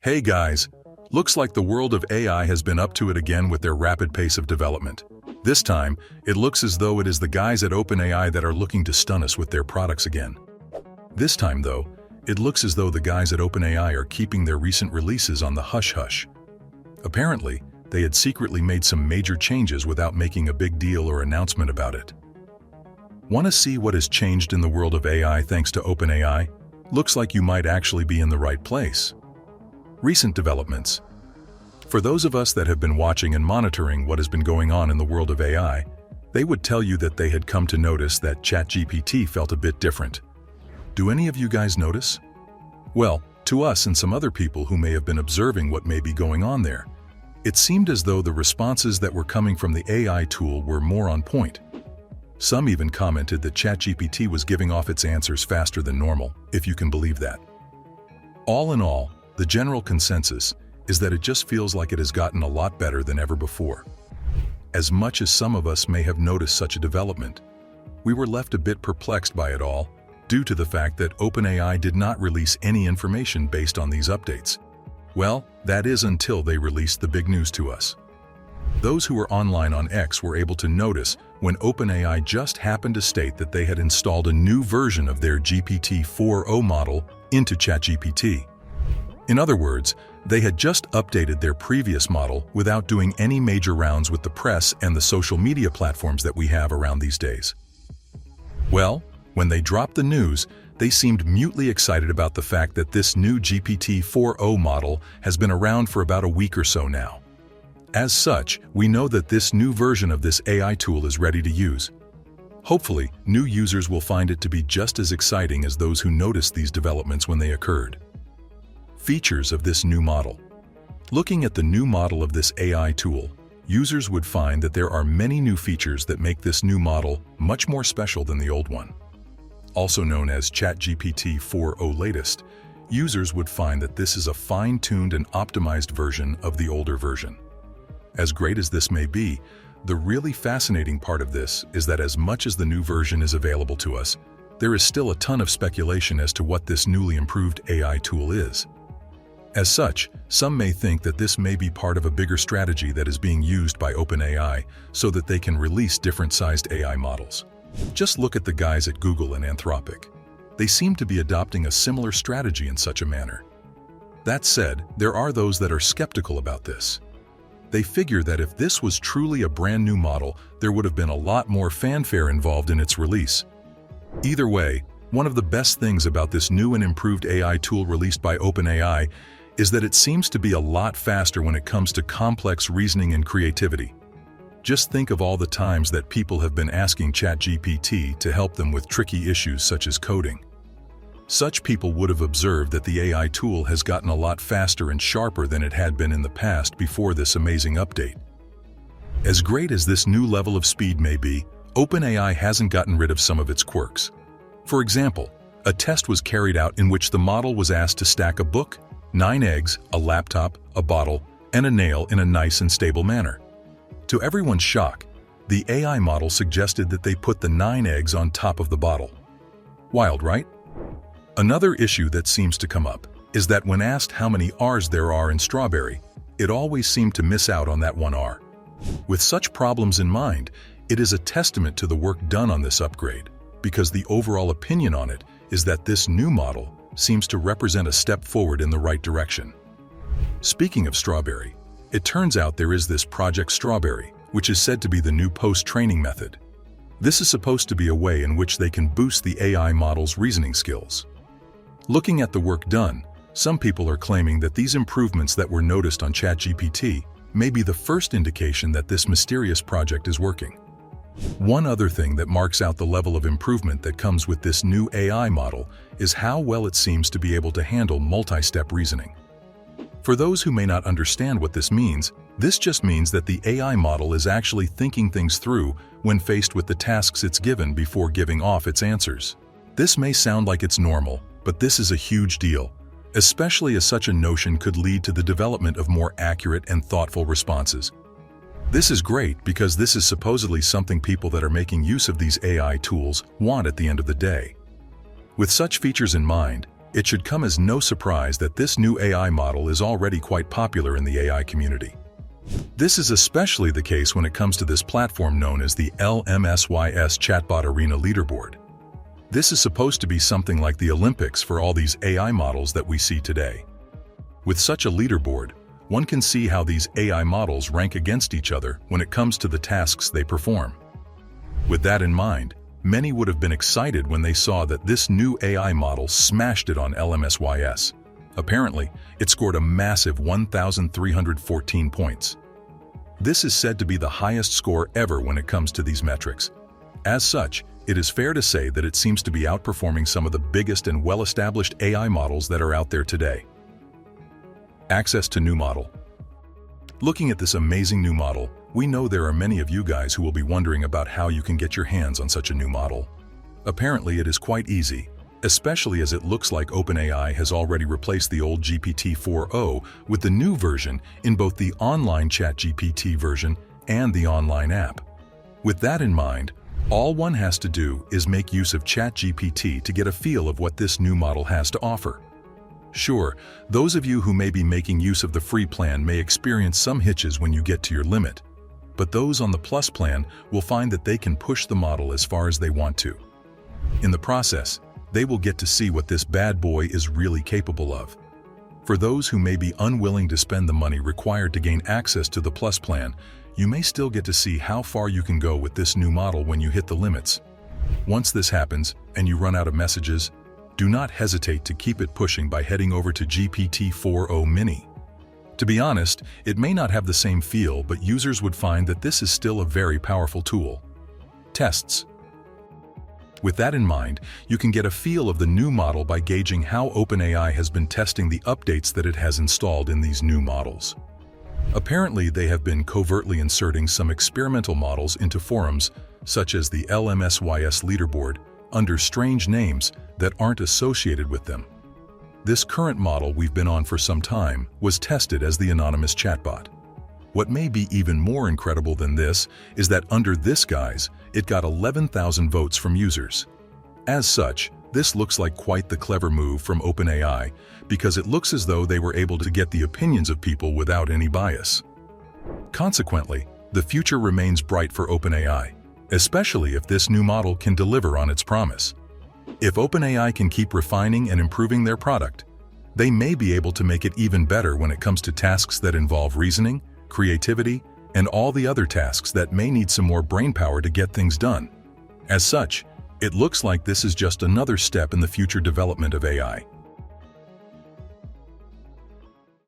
Hey guys, looks like the world of AI has been up to it again with their rapid pace of development. This time, it looks as though it is the guys at Openai that are looking to stun us with their products again. This time though, it looks as though the guys at Openai are keeping their recent releases on the hush-hush. Apparently, they had secretly made some major changes without making a big deal or announcement about it. Want to see what has changed in the world of AI thanks to Openai? Looks like you might actually be in the right place. Recent developments. For those of us that have been watching and monitoring what has been going on in the world of AI, they would tell you that they had come to notice that Chatgpt felt a bit different. Do any of you guys notice? Well, to us and some other people who may have been observing what may be going on there, it seemed as though the responses that were coming from the AI tool were more on point. Some even commented that Chatgpt was giving off its answers faster than normal, if you can believe that. All in all, the general consensus is that it just feels like it has gotten a lot better than ever before. As much as some of us may have noticed such a development, we were left a bit perplexed by it all due to the fact that Openai did not release any information based on these updates. Well, that is until they released the big news to us. Those who were online on X were able to notice when Openai just happened to state that they had installed a new version of their GPT-4o model into Chatgpt. In other words, they had just updated their previous model without doing any major rounds with the press and the social media platforms that we have around these days. Well, when they dropped the news, they seemed mutely excited about the fact that this new GPT-4o model has been around for about a week or so now. As such, we know that this new version of this AI tool is ready to use. Hopefully, new users will find it to be just as exciting as those who noticed these developments when they occurred. Features of this new model. Looking at the new model of this AI tool, users would find that there are many new features that make this new model much more special than the old one. Also known as Chatgpt 4o latest, users would find that this is a fine-tuned and optimized version of the older version. As great as this may be, the really fascinating part of this is that as much as the new version is available to us, there is still a ton of speculation as to what this newly improved AI tool is. As such, some may think that this may be part of a bigger strategy that is being used by Openai so that they can release different-sized AI models. Just look at the guys at Google and Anthropic. They seem to be adopting a similar strategy in such a manner. That said, there are those that are skeptical about this. They figure that if this was truly a brand new model, there would have been a lot more fanfare involved in its release. Either way, one of the best things about this new and improved AI tool released by Openai is that it seems to be a lot faster when it comes to complex reasoning and creativity. Just think of all the times that people have been asking Chatgpt to help them with tricky issues such as coding. Such people would have observed that the AI tool has gotten a lot faster and sharper than it had been in the past before this amazing update. As great as this new level of speed may be, Openai hasn't gotten rid of some of its quirks. For example, a test was carried out in which the model was asked to stack a book, 9 eggs, a laptop, a bottle, and a nail in a nice and stable manner. To everyone's shock, the AI model suggested that they put the 9 eggs on top of the bottle. Wild, right? Another issue that seems to come up is that when asked how many R's there are in strawberry, it always seemed to miss out on that one R. With such problems in mind, it is a testament to the work done on this upgrade, because the overall opinion on it is that this new model seems to represent a step forward in the right direction. Speaking of strawberry, it turns out there is this Project Strawberry, which is said to be the new post-training method. This is supposed to be a way in which they can boost the AI model's reasoning skills. Looking at the work done, some people are claiming that these improvements that were noticed on Chatgpt may be the first indication that this mysterious project is working. One other thing that marks out the level of improvement that comes with this new AI model is how well it seems to be able to handle multi-step reasoning. For those who may not understand what this just means that the AI model is actually thinking things through when faced with the tasks it's given before giving off its answers. This may sound like it's normal, but this is a huge deal, especially as such a notion could lead to the development of more accurate and thoughtful responses. This is great because this is supposedly something people that are making use of these AI tools want at the end of the day. With such features in mind, It should come as no surprise that this new AI model is already quite popular in the AI community. This is especially the case when it comes to this platform known as the LMSYS Chatbot Arena Leaderboard. This is supposed to be something like the Olympics for all these AI models that we see today. With such a leaderboard, one can see how these AI models rank against each other when it comes to the tasks they perform. With that in mind, many would have been excited when they saw that this new AI model smashed it on LMSYS. Apparently, it scored a massive 1,314 points. This is said to be the highest score ever when it comes to these metrics. As such, it is fair to say that it seems to be outperforming some of the biggest and well-established AI models that are out there today. Access to new model. Looking at this amazing new model, we know there are many of you guys who will be wondering about how you can get your hands on such a new model. Apparently, it is quite easy, especially as it looks like OpenAI has already replaced the old GPT-4o with the new version in both the online Chatgpt version and the online app. With that in mind, all one has to do is make use of Chatgpt to get a feel of what this new model has to offer. Sure, those of you who may be making use of the free plan may experience some hitches when you get to your limit, but those on the Plus plan will find that they can push the model as far as they want to. In the process, they will get to see what this bad boy is really capable of. For those who may be unwilling to spend the money required to gain access to the Plus plan, you may still get to see how far you can go with this new model when you hit the limits. Once this happens and you run out of messages, do not hesitate to keep it pushing by heading over to GPT-4o Mini. To be honest, it may not have the same feel, but users would find that this is still a very powerful tool. Tests. With that in mind, you can get a feel of the new model by gauging how OpenAI has been testing the updates that it has installed in these new models. Apparently, they have been covertly inserting some experimental models into forums, such as the LMSYS leaderboard, under strange names that aren't associated with them. This current model we've been on for some time was tested as the anonymous chatbot. What may be even more incredible than this is that under this guise, it got 11,000 votes from users. As such, this looks like quite the clever move from OpenAI because it looks as though they were able to get the opinions of people without any bias. Consequently, the future remains bright for OpenAI, especially if this new model can deliver on its promise. If OpenAI can keep refining and improving their product, they may be able to make it even better when it comes to tasks that involve reasoning, creativity, and all the other tasks that may need some more brainpower to get things done. As such, it looks like this is just another step in the future development of AI.